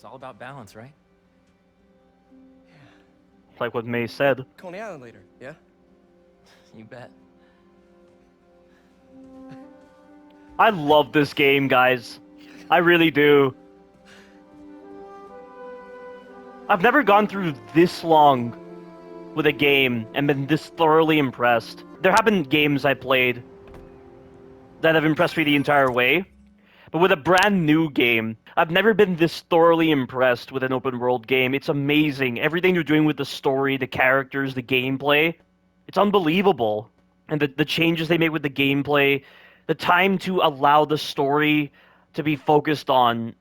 It's all about balance, right? It's like what May said. Coney Island later, yeah? You bet. I love this game, guys. I really do. I've never gone through this long with a game and been this thoroughly impressed. There have been games I played that have impressed me the entire way, but with a brand new game, I've never been this thoroughly impressed with an open world game. It's amazing. Everything they're doing with the story, the characters, the gameplay, it's unbelievable. And the changes they make with the gameplay, the time to allow the story to be focused on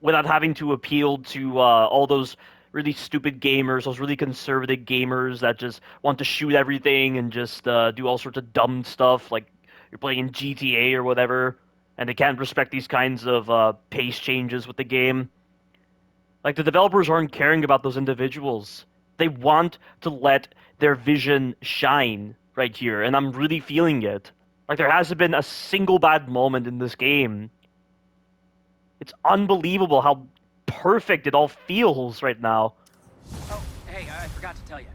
without having to appeal to all those really stupid gamers, those really conservative gamers that just want to shoot everything and just do all sorts of dumb stuff, like you're playing GTA or whatever, and they can't respect these kinds of pace changes with the game. Like, the developers aren't caring about those individuals. They want to let their vision shine right here, and I'm really feeling it. Like, there hasn't been a single bad moment in this game. It's unbelievable how perfect it all feels right now. Oh, hey, I forgot to tell you.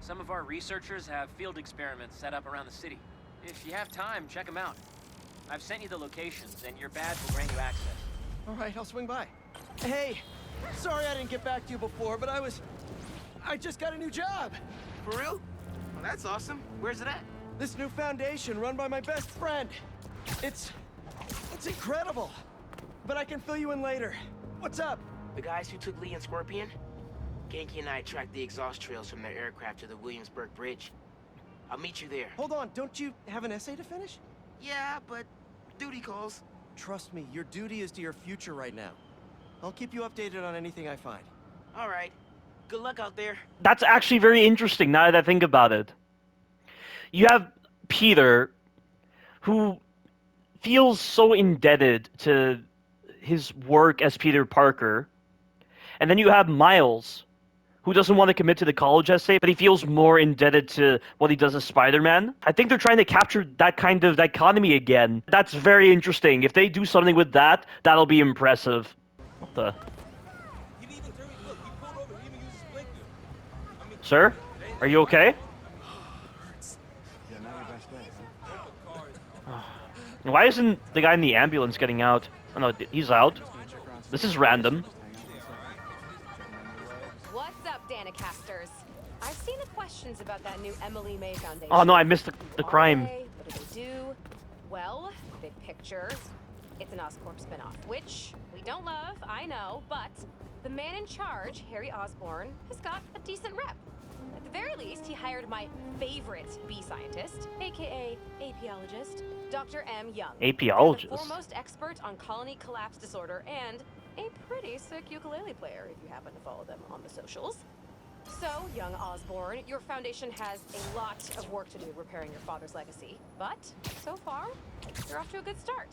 Some of our researchers have field experiments set up around the city. If you have time, check them out. I've sent you the locations, and your badge will grant you access. All right, I'll swing by. Hey, sorry I didn't get back to you before, but I just got a new job. For real? Well, that's awesome. Where's it at? This new foundation run by my best friend. It's incredible. But I can fill you in later. What's up? The guys who took Lee and Scorpion? Genki and I tracked the exhaust trails from their aircraft to the Williamsburg Bridge. I'll meet you there. Hold on, don't you have an essay to finish? Yeah, but duty calls. Trust me, your duty is to your future right now. I'll keep you updated on anything I find. All right. Good luck out there. That's actually very interesting now that I think about it. You have Peter, who feels so indebted to his work as Peter Parker, and then you have Miles, who doesn't want to commit to the college essay, but he feels more indebted to what he does as Spider-Man. I think they're trying to capture that kind of dichotomy again. That's very interesting. If they do something with that, that'll be impressive. What the? Sir? Are you okay? Why isn't the guy in the ambulance getting out? Oh no, he's out. This is random. What's up, Danicasters? I've seen the questions about that new Emily May Foundation. Oh no, I missed the crime. What do they do? Well, big picture, it's an Oscorp spinoff, which we don't love, I know, but the man in charge, Harry Osborn, has got a decent rep. At the very least, he hired my favorite bee scientist, aka apiologist, Dr. M. Young. Apiologist? The foremost expert on colony collapse disorder and a pretty sick ukulele player if you happen to follow them on the socials. So, young Osborn, your foundation has a lot of work to do repairing your father's legacy, but so far, you're off to a good start.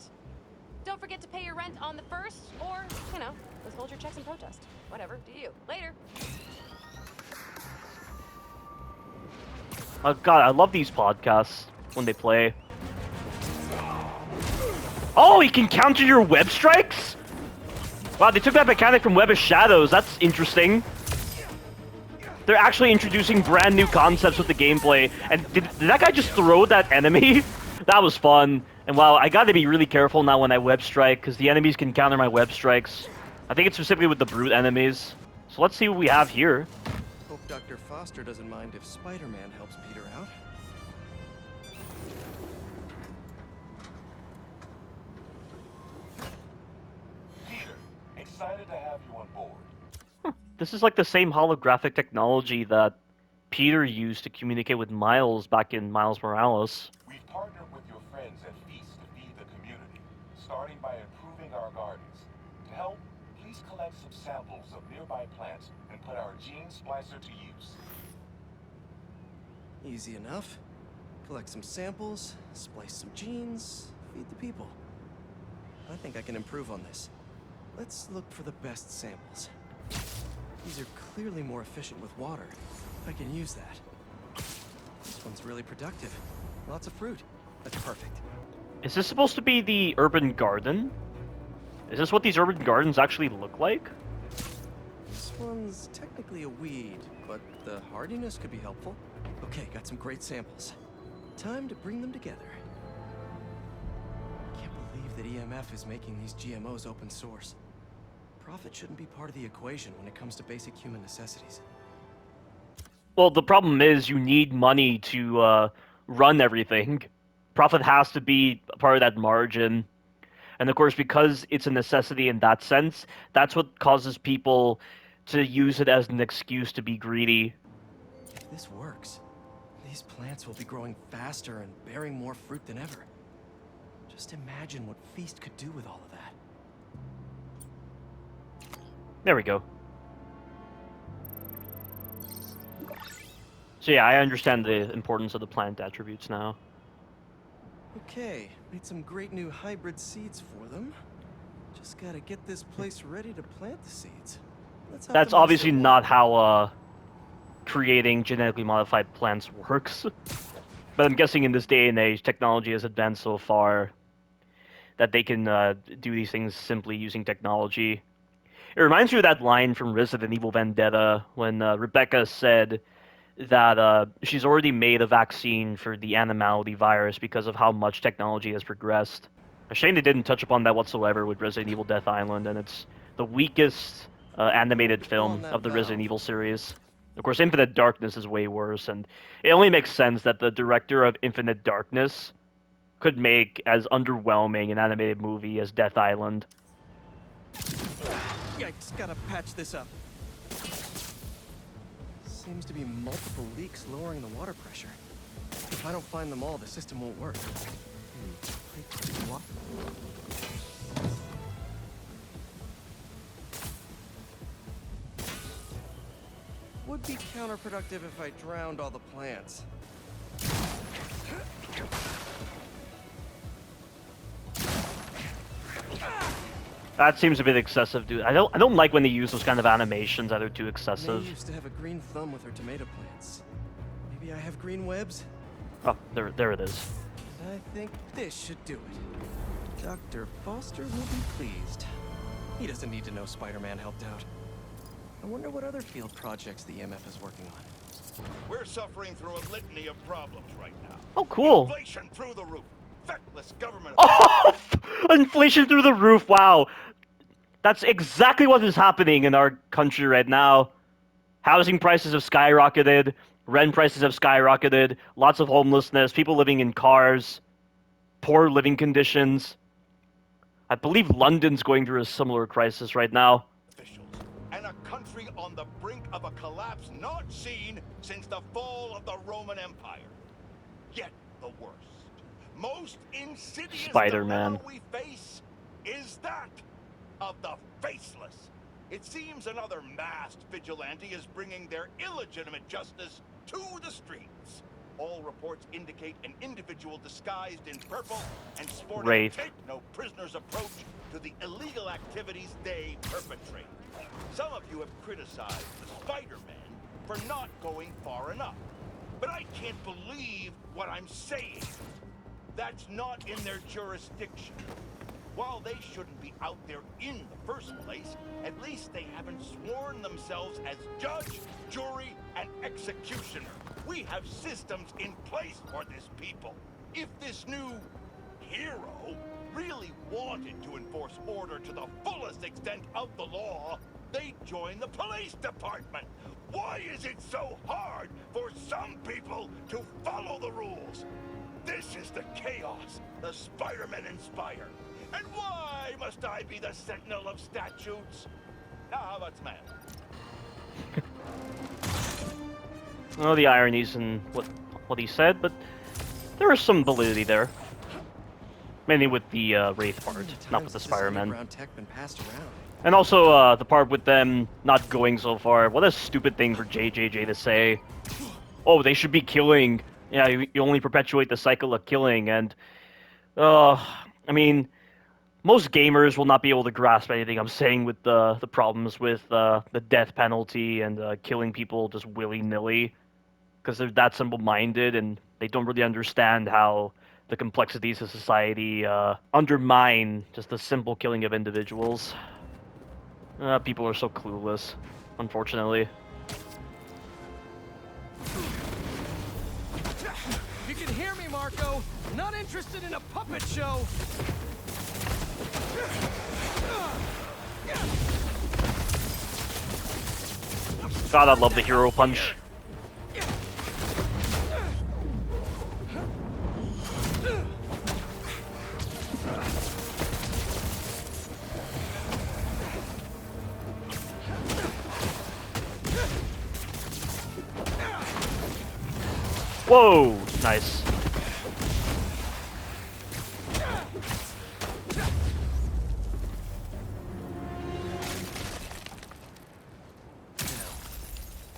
Don't forget to pay your rent on the 1st, or, you know, withhold your checks in protest. Whatever, do you. Later. Oh god, I love these podcasts when they play. Oh, you can counter your web strikes? Wow, they took that mechanic from Web of Shadows. That's interesting. They're actually introducing brand new concepts with the gameplay. And did that guy just throw that enemy? That was fun. And wow, I gotta be really careful now when I web strike, because the enemies can counter my web strikes. I think it's specifically with the brute enemies. So let's see what we have here. Hope Dr. Foster doesn't mind if Spider-Man helps Peter out. Peter, excited to have you on board. This is like the same holographic technology that Peter used to communicate with Miles back in Miles Morales. We've partnered with your friends at Feast to feed the community, starting by improving our gardens. To help, please collect some samples of nearby plants and put our gene splicer to use. Easy enough. Collect some samples, splice some genes, feed the people. I think I can improve on this. Let's look for the best samples. These are clearly more efficient with water. I can use that. This one's really productive. Lots of fruit. That's perfect. Is this supposed to be the urban garden? Is this what these urban gardens actually look like? This one's technically a weed, but the hardiness could be helpful. Okay, got some great samples. Time to bring them together. Can't believe that EMF is making these GMOs open source. Profit shouldn't be part of the equation when it comes to basic human necessities. Well, the problem is you need money to run everything. Profit has to be a part of that margin. And of course, because it's a necessity in that sense, that's what causes people to use it as an excuse to be greedy. If this works, these plants will be growing faster and bearing more fruit than ever. Just imagine what Feast could do with all of that. There we go. So yeah, I understand the importance of the plant attributes now. Okay, made some great new hybrid seeds for them. Just gotta get this place ready to plant the seeds. Let's That's optimize obviously their not how creating genetically modified plants works. But I'm guessing in this day and age, technology has advanced so far that they can do these things simply using technology. It reminds me of that line from Resident Evil Vendetta when Rebecca said that she's already made a vaccine for the animality virus because of how much technology has progressed. A shame they didn't touch upon that whatsoever with Resident Evil Death Island, and it's the weakest animated film of the Resident Evil series. Of course, Infinite Darkness is way worse, and it only makes sense that the director of Infinite Darkness could make as underwhelming an animated movie as Death Island. Yikes, gotta patch this up. Seems to be multiple leaks lowering the water pressure. If I don't find them all, the system won't work. What? Would be counterproductive if I drowned all the plants. That seems a bit excessive, dude. I don't like when they use those kind of animations that are too May excessive. used to have a green thumb with her tomato plants. Maybe I have green webs? Oh, there it is. I think this should do it. Dr. Foster will be pleased. He doesn't need to know Spider-Man helped out. I wonder what other field projects the EMF is working on. We're suffering through a litany of problems right now. Oh, cool. Inflation through the roof. Feckless government. Oh, inflation through the roof. Wow. That's exactly what is happening in our country right now. Housing prices have skyrocketed. Rent prices have skyrocketed. Lots of homelessness. People living in cars. Poor living conditions. I believe London's going through a similar crisis right now. Officials, and a country on the brink of a collapse not seen since the fall of the Roman Empire. Yet the worst, most insidious Spider-Man. dilemma we face is that of the faceless. It seems another masked vigilante is bringing their illegitimate justice to the streets. All reports indicate an individual disguised in purple and sporting Wraith. a take-no-prisoners approach to the illegal activities they perpetrate. Some of you have criticized the Spider-Man for not going far enough. But I can't believe what I'm saying. That's not in their jurisdiction. While they shouldn't be out there in the first place, at least they haven't sworn themselves as judge, jury, and executioner. We have systems in place for this people. If this new hero really wanted to enforce order to the fullest extent of the law, they'd join the police department. Why is it so hard for some people to follow the rules? This is the chaos the Spider-Men inspire. And why must I be the sentinel of statutes? Now, how about Samantha? Well, the ironies in what he said, but there is some validity there. Mainly with the Wraith part, not with the Spider-Man. Brown tech been passed around. And also the part with them not going so far. What a stupid thing for JJJ to say. Oh, they should be killing. Yeah, you only perpetuate the cycle of killing. And, I mean, most gamers will not be able to grasp anything I'm saying with the problems with the death penalty and killing people just willy-nilly. Because they're that simple-minded and they don't really understand how the complexities of society undermine just the simple killing of individuals. People are so clueless. unfortunately. You can hear me, Marco. Not interested in a puppet show. God, I love the hero punch. Whoa, nice.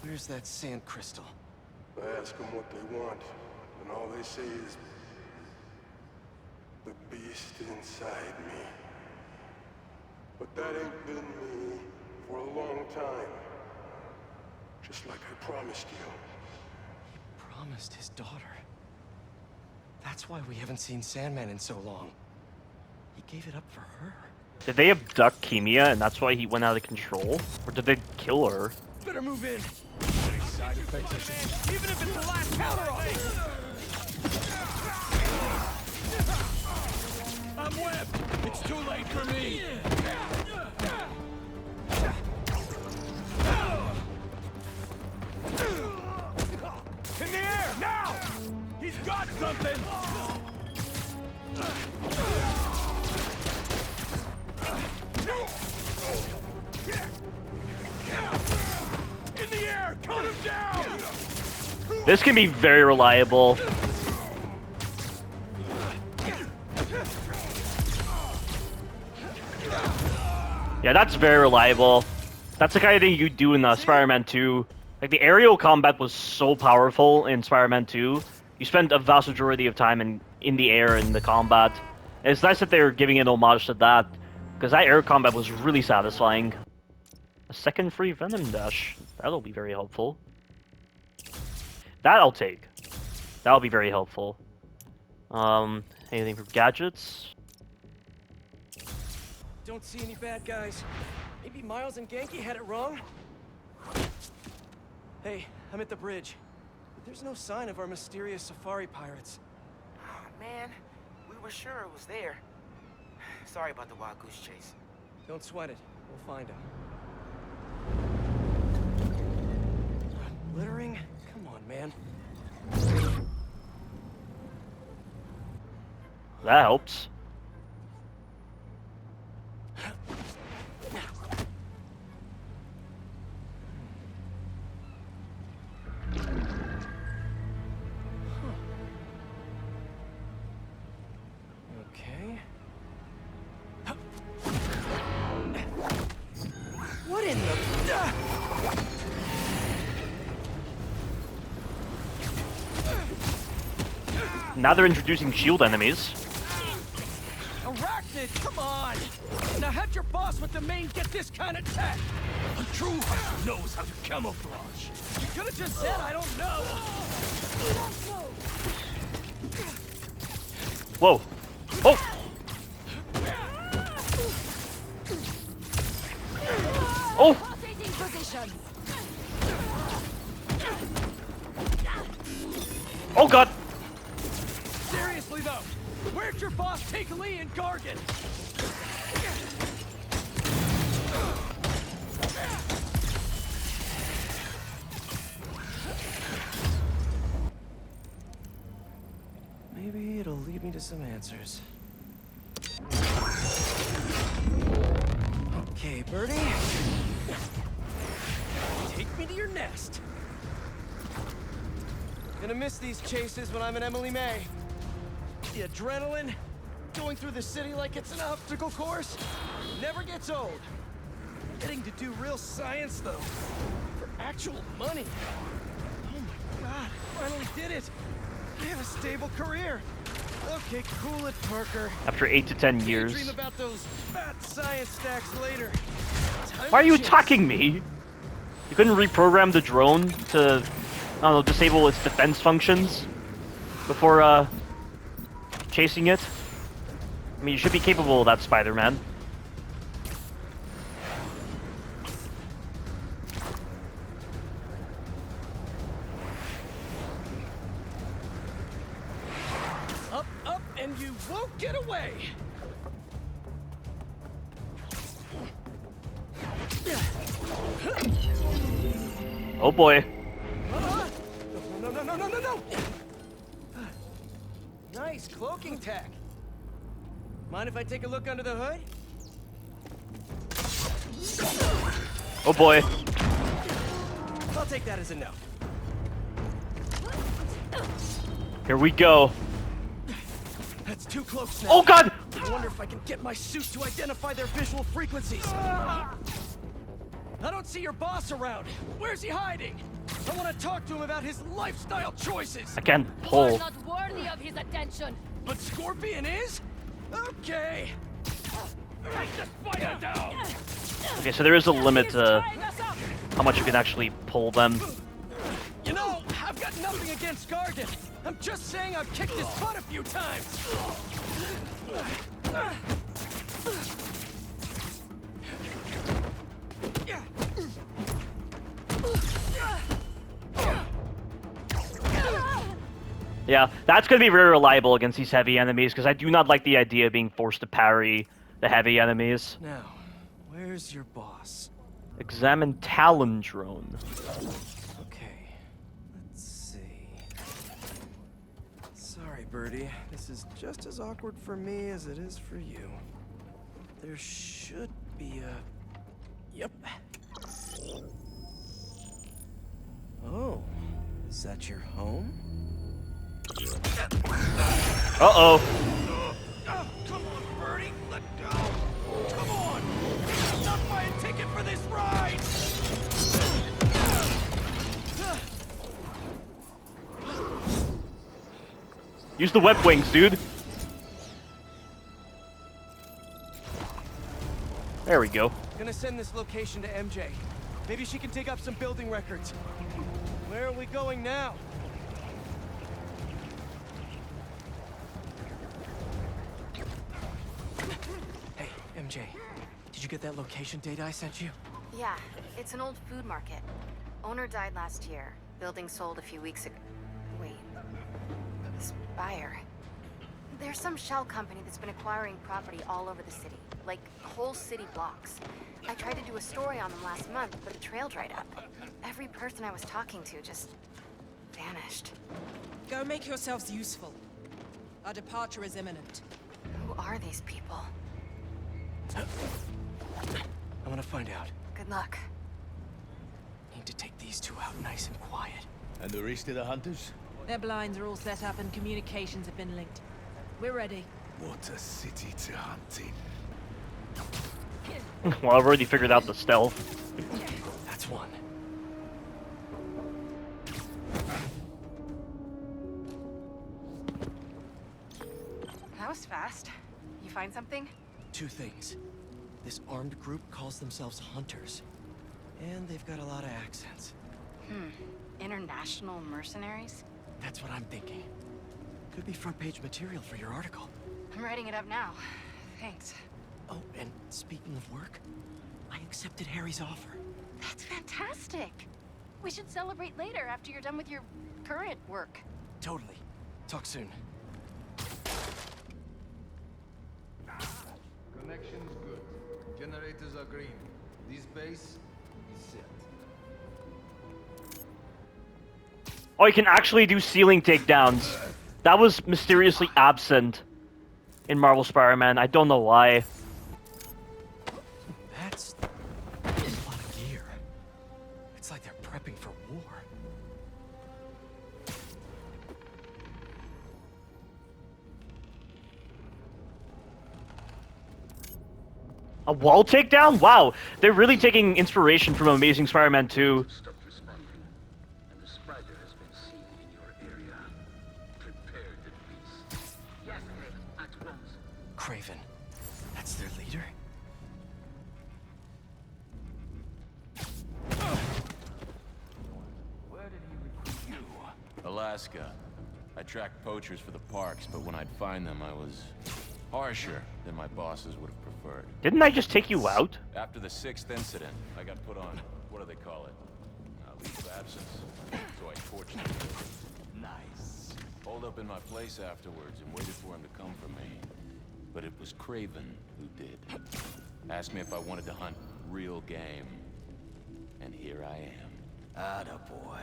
Where's that sand crystal? I ask them what they want, and all they say is, the beast inside me. But that ain't been me for a long time. Just like I promised you. Promised his daughter. That's why we haven't seen Sandman in so long. He gave it up for her. Did they abduct Kimia and that's why he went out of control? Or did they kill her? Better move in. Side effects, even if it's the last counter off. I'm webbed. It's too late for me. In the air now! He's got something. In the air! Cut him down! This can be very reliable. Yeah, that's very reliable. That's the kind of thing you do in Spider-Man 2. Like, the aerial combat was so powerful in Spider-Man 2. You spent a vast majority of time in the air in the combat. And it's nice that they're giving an homage to that, because that air combat was really satisfying. A second free Venom Dash. That'll be very helpful. That I'll take. That'll be very helpful. Anything for gadgets? Don't see any bad guys. Maybe Miles and Genki had it wrong? Hey, I'm at the bridge. But there's no sign of our mysterious safari pirates. Oh, man. We were sure it was there. Sorry about the wild goose chase. Don't sweat it. We'll find them. Littering? Come on, man. That helps. Okay. What in the... Now they're introducing shield enemies. Arachnid, come on! Now have your boss with the main get this kind of tech! A true hunter knows how to camouflage. You could have just said I don't know! Whoa. Oh! Oh! Oh god! Seriously though, where'd your boss take Lee and Gargan? Maybe it'll lead me to some answers. Okay, Birdie. Take me to your nest. Gonna miss these chases when I'm in Emily May. The adrenaline, going through the city like it's an obstacle course, never gets old. Getting to do real science though, for actual money. Oh my god, finally did it. I have a stable career. Okay, cool it, Parker. After 8 to 10 years. Dream about those fat science stacks later. Time Why are to you chase. attacking me? You couldn't reprogram the drone to, I don't know, disable its defense functions before, chasing it? I mean, you should be capable of that, Spider-Man. You won't get away! Oh boy. No, no, no, no, no, no! Nice cloaking tech. Mind if I take a look under the hood? Oh boy. I'll take that as a no. Here we go. That's two cloaks now. Oh god! I wonder if I can get my suit to identify their visual frequencies. I don't see your boss around. Where's he hiding? I want to talk to him about his lifestyle choices. I can't You are pull. not worthy of his attention. But Scorpion is? Okay. Take the spider down. Okay, so there is a limit to how much you can actually pull them. You know, I've got nothing against Gargan. I'm just saying I've kicked his butt a few times. Yeah, that's gonna be very reliable against these heavy enemies, because I do not like the idea of being forced to parry the heavy enemies. Now, where's your boss? Examine Talon Drone. Okay, let's see. Sorry, Birdie. This is just as awkward for me as it is for you. There should be a... Yep. Oh, is that your home? Uh-oh. Oh, come on, Birdie, let go! Come on! Not buy a ticket for this ride! Use the web wings, dude. There we go. Gonna send this location to MJ. Maybe she can dig up some building records. Where are we going now? Hey, MJ. Did you get that location data I sent you? Yeah, it's an old food market. Owner died last year. Building sold a few weeks ago. Wait. Spire. There's some shell company that's been acquiring property all over the city. Like, whole city blocks. I tried to do a story on them last month, but the trail dried up. Every person I was talking to just... vanished. Go make yourselves useful. Our departure is imminent. Who are these people? I want to find out. Good luck. Need to take these two out nice and quiet. And the rest of the hunters? Their blinds are all set up and communications have been linked. We're ready. What a city to hunt in. Well, I've already figured out the stealth. That's one. That was fast. You find something? Two things. This armed group calls themselves Hunters. And they've got a lot of accents. International mercenaries? That's what I'm thinking. Could be front page material for your article. I'm writing it up now. Thanks. Oh, and speaking of work, I accepted Harry's offer. That's fantastic. We should celebrate later after you're done with your current work. Totally. Talk soon. Connection's good. Generators are green. This base is set. Oh, you can actually do ceiling takedowns. That was mysteriously absent in Marvel Spider-Man. I don't know why. That's a lot of gear. It's like they're prepping for war. A wall takedown? Wow, they're really taking inspiration from Amazing Spider-Man 2. Stopped responding, and the spider has been seen in your area. Prepare the beast. Yes, at once. Craven. That's their leader? Where did he recruit you? Alaska. I tracked poachers for the parks, but when I'd find them, I was harsher than my bosses would have preferred. Didn't I just take you out? After the 6th incident, I got put on, what do they call it? Leave of absence. So I torched them. Nice. Holed up in my place afterwards and waited for him to come for me. But it was Craven who did. Asked me if I wanted to hunt real game. And here I am. Attaboy.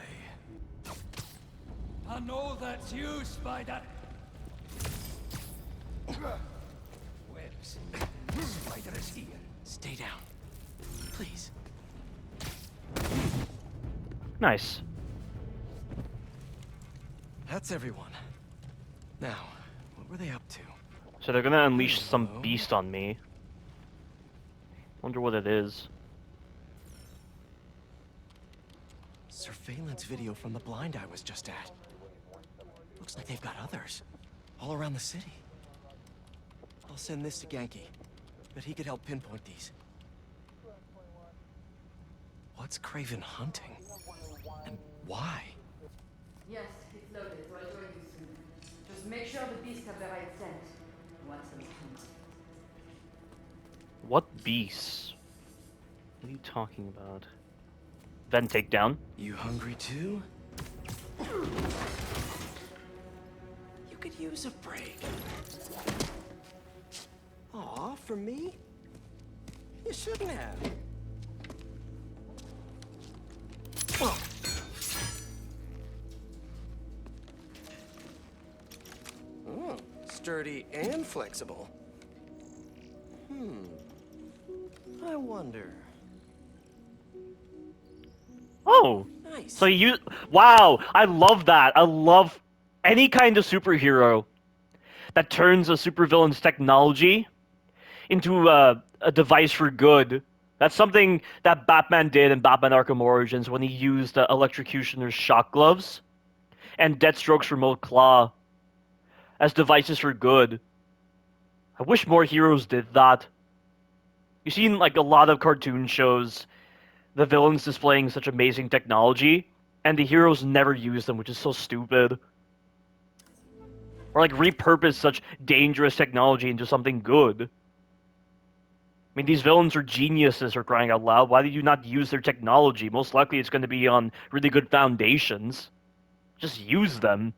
I know that's you, Spider. Webs. Spider is here. Stay down. Please. Nice. That's everyone. Now, what were they up to? So they're gonna unleash some beast on me. Wonder what it is. Surveillance video from the blind I was just at. Looks like they've got others. All around the city. I'll send this to Genki. Bet he could help pinpoint these. What's Craven hunting? And why? Yes, it's loaded, so I'll join you soon. Just make sure the beasts have the right scent. Watch them hunt. What beasts? What are you talking about? Then takedown. You hungry too? You could use a break. Aw, for me? You shouldn't have. Oh. Oh, sturdy and flexible. I wonder. Oh! Nice. So you... Wow! I love that! I love any kind of superhero that turns a supervillain's technology into a device for good. That's something that Batman did in Batman Arkham Origins when he used the Electrocutioner's shock gloves and Deathstroke's remote claw as devices for good. I wish more heroes did that. You see in like a lot of cartoon shows the villains displaying such amazing technology and the heroes never use them, which is so stupid. Or like repurpose such dangerous technology into something good. I mean, these villains are geniuses, for crying out loud. Why did you not use their technology? Most likely it's going to be on really good foundations. Just use them.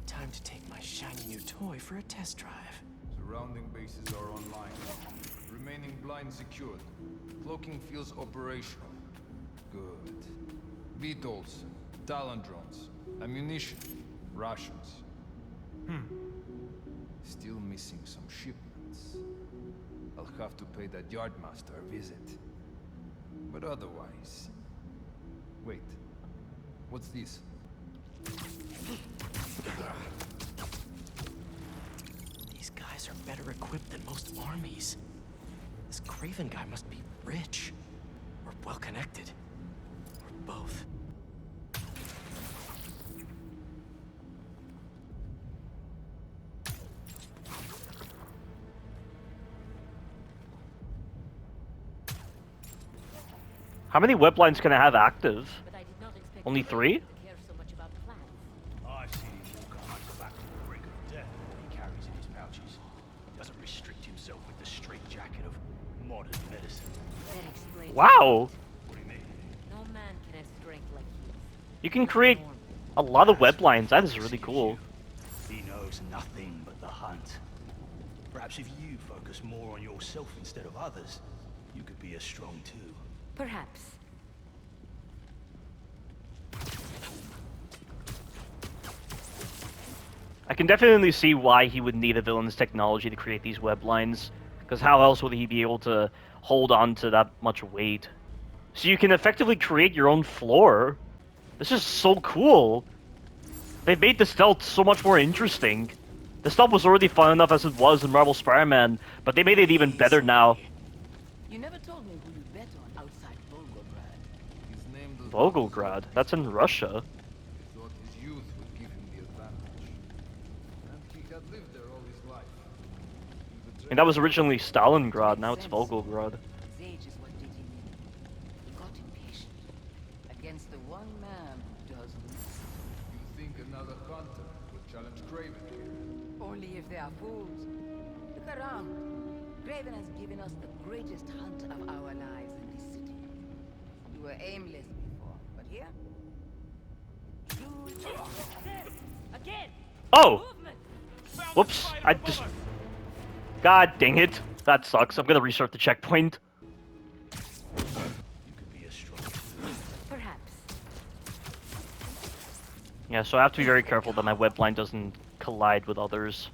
Time to take my shiny new toy for a test drive. Surrounding bases are online. Remaining blind secured. Cloaking fields operational. Good. Beetles, Talon drones, ammunition, rations. Still missing some shipments. I'll have to pay that Yardmaster a visit. But otherwise... Wait. What's this? These guys are better equipped than most armies. This Craven guy must be rich. Or well-connected. Or both. How many web lines can I have active? Only 3? I've seen him walk a hunter back to the brink of death that he carries in his pouches. Doesn't restrict himself with the straitjacket of modern medicine. Wow! What do you mean? No man can have strength like his. You can create a lot of web lines. That is really cool. He knows nothing but the hunt. Perhaps if you focus more on yourself instead of others, you could be as strong too. Perhaps. I can definitely see why he would need a villain's technology to create these web lines. Because how else would he be able to hold on to that much weight? So you can effectively create your own floor. This is so cool. They made the stealth so much more interesting. The stealth was already fun enough as it was in Marvel Spider-Man, but they made it even better now. You never told me who you bet on outside Volgograd. His name does Volgograd? That's in Russia. He thought his youth would give him the advantage. And he had lived there all his life. And that was originally Stalingrad, now it's Volgograd. His age is what did him in. He got impatient. Against the one man who does this. You think another hunter would challenge Craven here? Only if they are fools. Look around. Craven has given us the greatest hunt of our lives in this city. were aimless before, but here? Again! Oh! Whoops, I just... God dang it. That sucks. I'm gonna restart the checkpoint. Perhaps. Yeah, so I have to be very careful that my web line doesn't collide with others.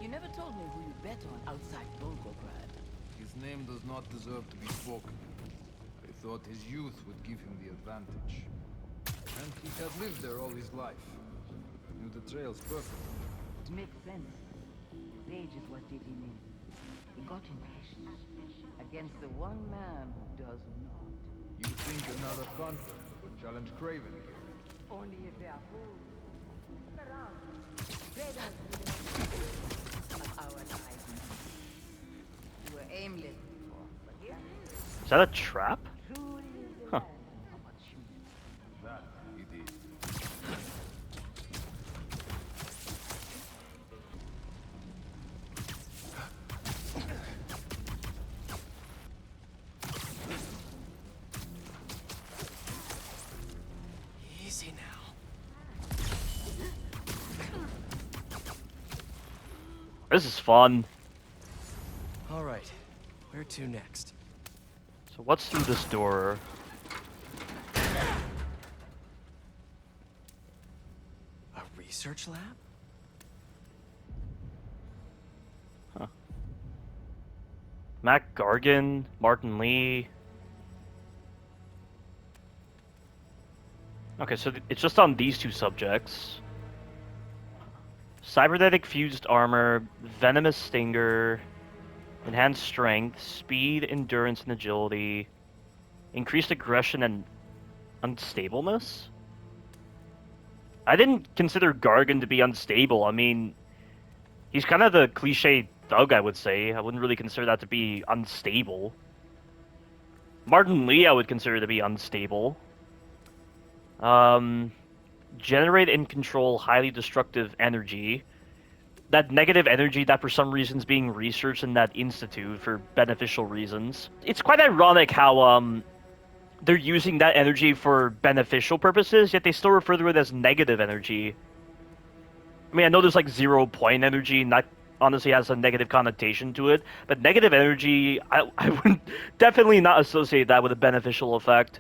You never told me who you bet on outside Volgograd. His name does not deserve to be spoken. I thought his youth would give him the advantage. And he had lived there all his life. Knew the trails perfectly. It makes sense. His age is what did him in. He got impatient. Against the one man who does not. You think another convert would challenge Craven here? Only if they are fools. Look around. Of our lives. You were aimless before, but here? Is that a trap? Huh. That he did. Easy now. This is fun. All right, where to next? So what's through this door? A research lab? Huh. Mac Gargan, Martin Lee. Okay, so it's just on these two subjects. Cybernetic fused armor, venomous stinger, enhanced strength, speed, endurance, and agility, increased aggression and unstableness? I didn't consider Gargan to be unstable. I mean, he's kind of the cliche thug, I would say. I wouldn't really consider that to be unstable. Martin Lee I would consider to be unstable. Generate and control highly destructive energy. That negative energy that for some reason is being researched in that institute for beneficial reasons. It's quite ironic how they're using that energy for beneficial purposes, yet they still refer to it as negative energy. I mean, I know there's like 0 point energy, and that honestly has a negative connotation to it, but negative energy, I would definitely not associate that with a beneficial effect.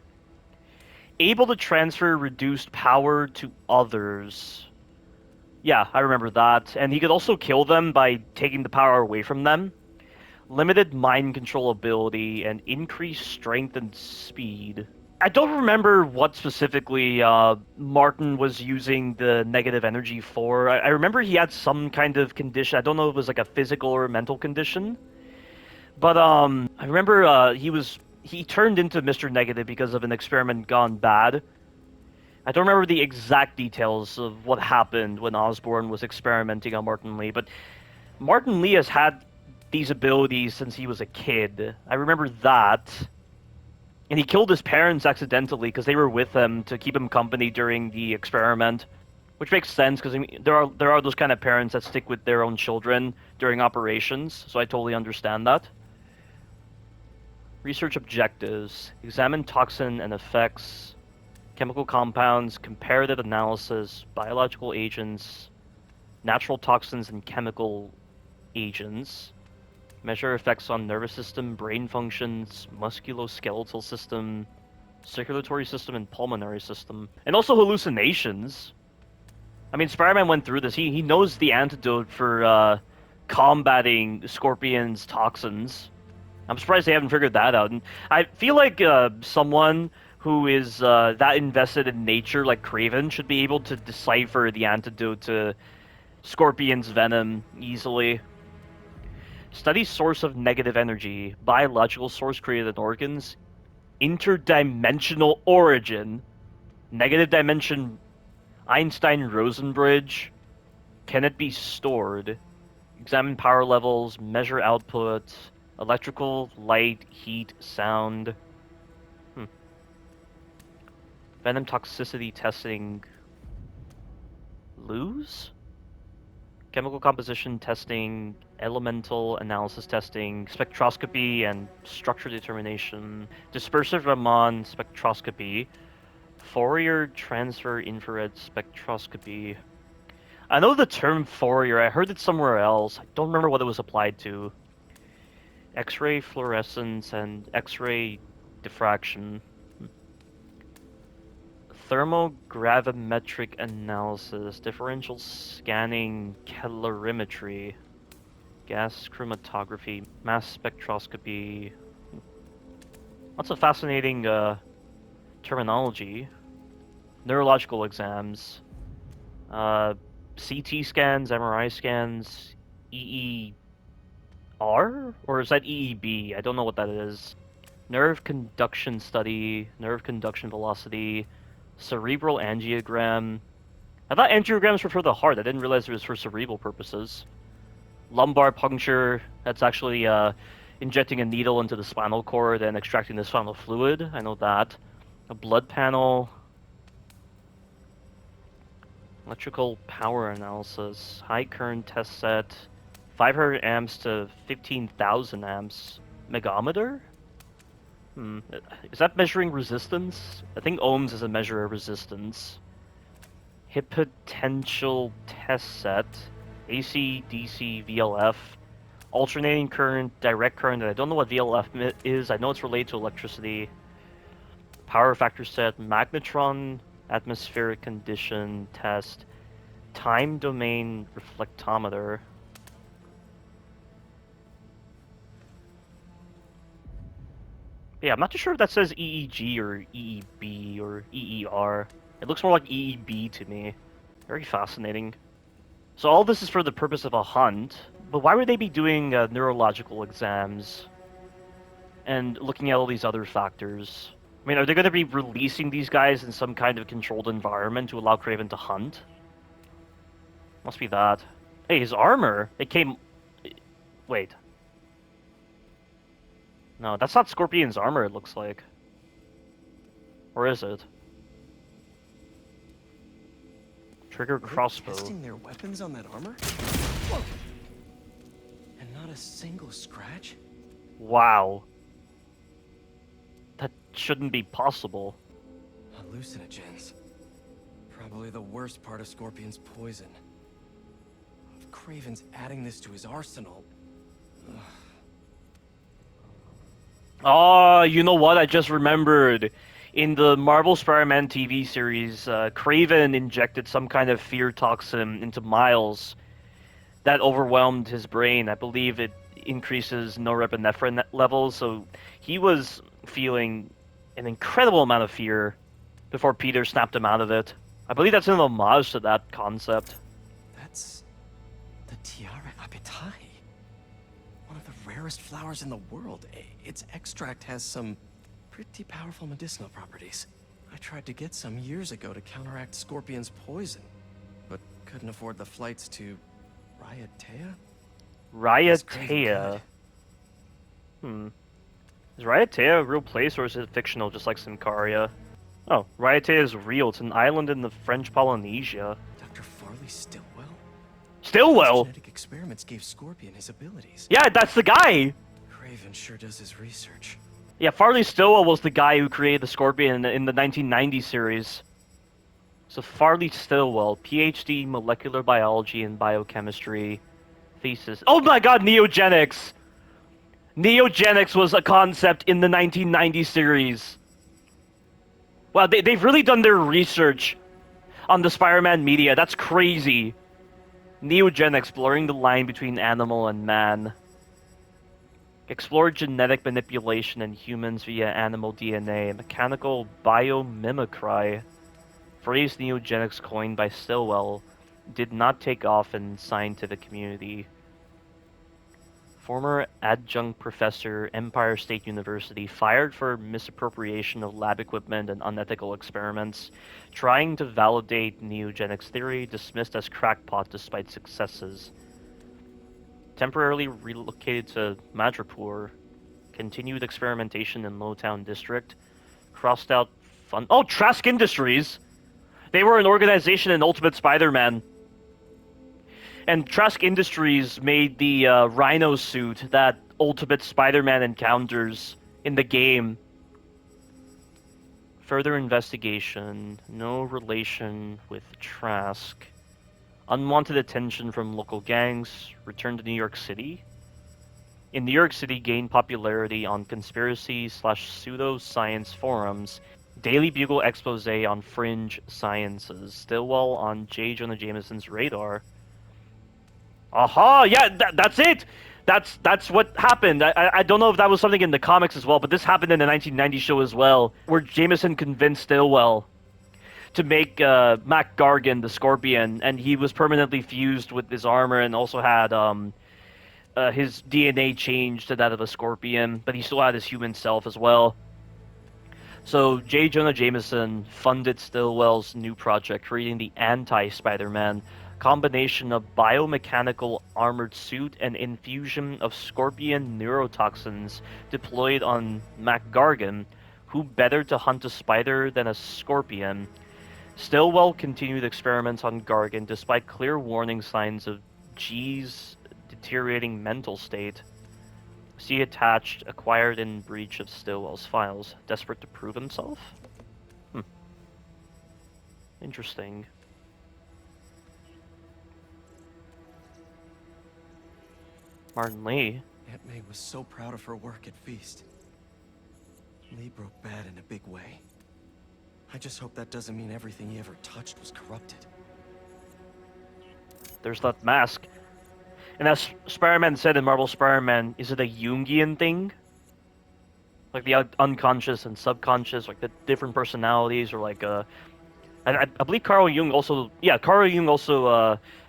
Able to transfer reduced power to others. Yeah, I remember that. And he could also kill them by taking the power away from them. Limited mind control ability and increased strength and speed. I don't remember what specifically Martin was using the negative energy for. I remember he had some kind of condition. I don't know if it was like a physical or a mental condition. But I remember he turned into Mr. Negative because of an experiment gone bad. I don't remember the exact details of what happened when Osborn was experimenting on Martin Lee, but Martin Lee has had these abilities since he was a kid. I remember that. And he killed his parents accidentally because they were with him to keep him company during the experiment. Which makes sense because I mean, there are those kind of parents that stick with their own children during operations, so I totally understand that. Research objectives. Examine toxin and effects, chemical compounds, comparative analysis, biological agents, natural toxins and chemical agents. Measure effects on nervous system, brain functions, musculoskeletal system, circulatory system, and pulmonary system. And also hallucinations. I mean, Spider-Man went through this. He knows the antidote for combating Scorpion's toxins. I'm surprised they haven't figured that out. And I feel like someone who is that invested in nature, like Craven, should be able to decipher the antidote to Scorpion's venom easily. Study source of negative energy. Biological source created in organs. Interdimensional origin. Negative dimension. Einstein-Rosen bridge. Can it be stored? Examine power levels. Measure output. Electrical, light, heat, sound. Venom toxicity testing. Lose? chemical composition testing, elemental analysis testing, spectroscopy and structure determination, dispersive Raman spectroscopy, Fourier transfer infrared spectroscopy. I know the term Fourier, I heard it somewhere else. I don't remember what it was applied to. X-ray fluorescence and X-ray diffraction. Thermogravimetric analysis, differential scanning, calorimetry, gas chromatography, mass spectroscopy. Lots of fascinating terminology. Neurological exams, CT scans, MRI scans, EER? Or is that EEB? I don't know what that is. Nerve conduction study, nerve conduction velocity, cerebral angiogram. I thought angiograms were for the heart. I didn't realize it was for cerebral purposes. Lumbar puncture. That's actually injecting a needle into the spinal cord and extracting the spinal fluid. I know that. A blood panel. Electrical power analysis. High current test set. 500 amps to 15,000 amps. Megometer? Is that measuring resistance? I think ohms is a measure of resistance. Hip potential test set. AC, DC, VLF. Alternating current, direct current. I don't know what VLF is. I know it's related to electricity. Power factor set. Magnetron atmospheric condition test. Time domain reflectometer. Yeah, I'm not too sure if that says EEG or EEB or EER. It looks more like EEB to me. Very fascinating. So all this is for the purpose of a hunt, but why would they be doing neurological exams and looking at all these other factors? I mean, are they going to be releasing these guys in some kind of controlled environment to allow Kraven to hunt? Must be that. Hey, his armor! It came... Wait. No, that's not Scorpion's armor, it looks like. Or is it? Trigger crossbow. Testing their weapons on that armor? Whoa. And not a single scratch? Wow. That shouldn't be possible. Hallucinogens. Probably the worst part of Scorpion's poison. If Kraven's adding this to his arsenal... Ugh. Oh, you know what? I just remembered. In the Marvel Spider-Man TV series, Kraven injected some kind of fear toxin into Miles that overwhelmed his brain. I believe it increases norepinephrine levels, so he was feeling an incredible amount of fear before Peter snapped him out of it. I believe that's an homage to that concept. That's the Tiara Apitai. One of the rarest flowers in the world. Its extract has some pretty powerful medicinal properties. I tried to get some years ago to counteract Scorpion's poison, but couldn't afford the flights to Raiatea? Raiatea? Is Raiatea a real place or is it fictional just like Sincaria? Oh, Raiatea is real. It's an island in the French Polynesia. Dr. Farley Stillwell? Stillwell? Genetic experiments gave Scorpion his abilities. Yeah, that's the guy! Kraven sure does his research. Yeah, Farley Stillwell was the guy who created the Scorpion in the 1990 series. So Farley Stillwell, PhD, molecular biology and biochemistry, thesis. Oh my god, neogenics! Neogenics was a concept in the 1990 series. Wow, they've really done their research on the Spider-Man media. That's crazy. Neogenics, blurring the line between animal and man. Explore genetic manipulation in humans via animal DNA. Mechanical biomimicry. Phrase neogenics coined by Stillwell did not take off in scientific community. Former adjunct professor, Empire State University, fired for misappropriation of lab equipment and unethical experiments, trying to validate neogenics theory, dismissed as crackpot despite successes. Temporarily relocated to Madripoor, continued experimentation in Lowtown District, crossed out fun- Oh, Trask Industries! They were an organization in Ultimate Spider-Man. And Trask Industries made the Rhino suit that Ultimate Spider-Man encounters in the game. Further investigation. No relation with Trask. Unwanted attention from local gangs. Return to New York City. In New York City, gained popularity on conspiracy/pseudo-science forums. Daily Bugle expose on fringe sciences. Stillwell on J. Jonah Jameson's radar. Aha! Yeah, that's it! That's what happened. I don't know if that was something in the comics as well, but this happened in the 1990 show as well, where Jameson convinced Stillwell to make Mac Gargan the Scorpion, and he was permanently fused with his armor and also had his DNA changed to that of a Scorpion, but he still had his human self as well. So J. Jonah Jameson funded Stillwell's new project, creating the anti-Spider-Man, combination of biomechanical armored suit and infusion of Scorpion neurotoxins deployed on Mac Gargan. Who better to hunt a spider than a Scorpion? Stillwell continued experiments on Gargan despite clear warning signs of G's deteriorating mental state. See attached, acquired in breach of Stillwell's files. Desperate to prove himself? Interesting. Martin Lee. Aunt May was so proud of her work at Feast. Lee broke bad in a big way. I just hope that doesn't mean everything he ever touched was corrupted. There's that mask. And as Spider-Man said in Marvel Spider-Man, is it a Jungian thing? Like the unconscious and subconscious, like the different personalities, or like I believe Carl Jung also,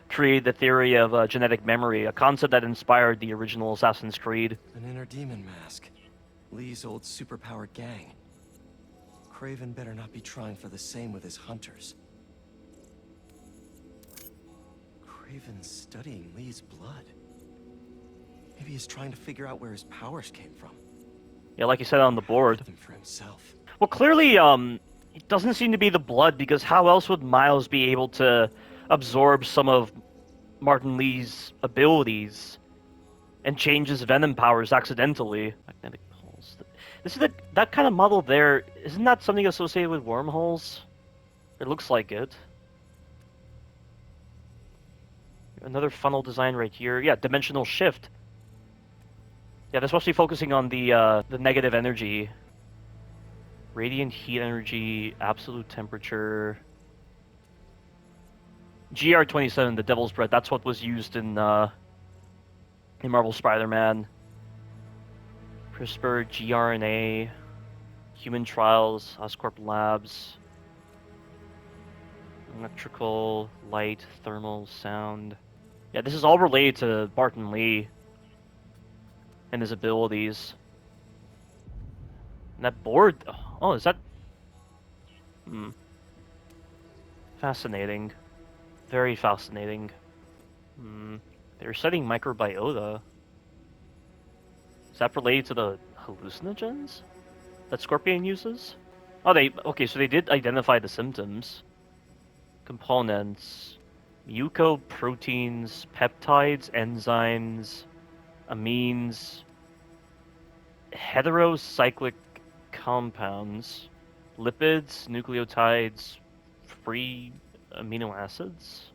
created the theory of genetic memory, a concept that inspired the original Assassin's Creed. An inner demon mask. Lee's old superpowered gang. Kraven better not be trying for the same with his hunters. Kraven's studying Lee's blood. Maybe he's trying to figure out where his powers came from. Yeah, like you said on the board. Them for himself. Well, clearly, it doesn't seem to be the blood, because how else would Miles be able to absorb some of Martin Lee's abilities and change his venom powers accidentally? Magnetic pulse. This is that kind of model there. Isn't that something associated with wormholes? It looks like it. Another funnel design right here. Yeah, dimensional shift. Yeah, they're supposed to be focusing on the negative energy. Radiant heat energy, absolute temperature. GR27, the Devil's Breath. That's what was used in Marvel Spider-Man. CRISPR, gRNA, human trials, Oscorp Labs. Electrical, light, thermal, sound. Yeah, this is all related to Martin Lee and his abilities. And that board... Oh, is that... Fascinating. Very fascinating. They're studying microbiota. Is that related to the hallucinogens that Scorpion uses? Oh, okay, so they did identify the symptoms. Components. Mucoproteins, peptides, enzymes, amines, heterocyclic compounds, lipids, nucleotides, free amino acids.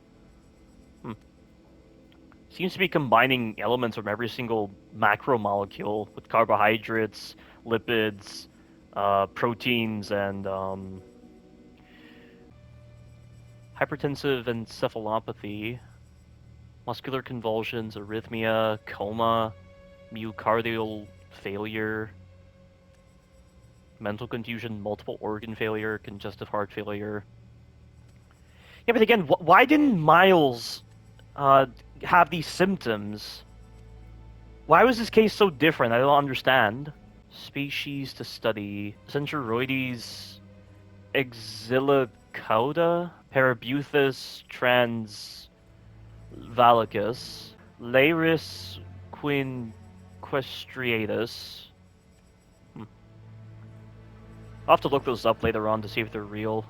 Seems to be combining elements from every single macromolecule with carbohydrates, lipids, proteins, and hypertensive encephalopathy, muscular convulsions, arrhythmia, coma, myocardial failure, mental confusion, multiple organ failure, congestive heart failure. Yeah, but again, why didn't Miles have these symptoms? Why was this case so different? I don't understand. Species to study. Centauroides exilicoda, Parabuthus transvalicus, Laris quinquestriatus. I'll have to look those up later on to see if they're real.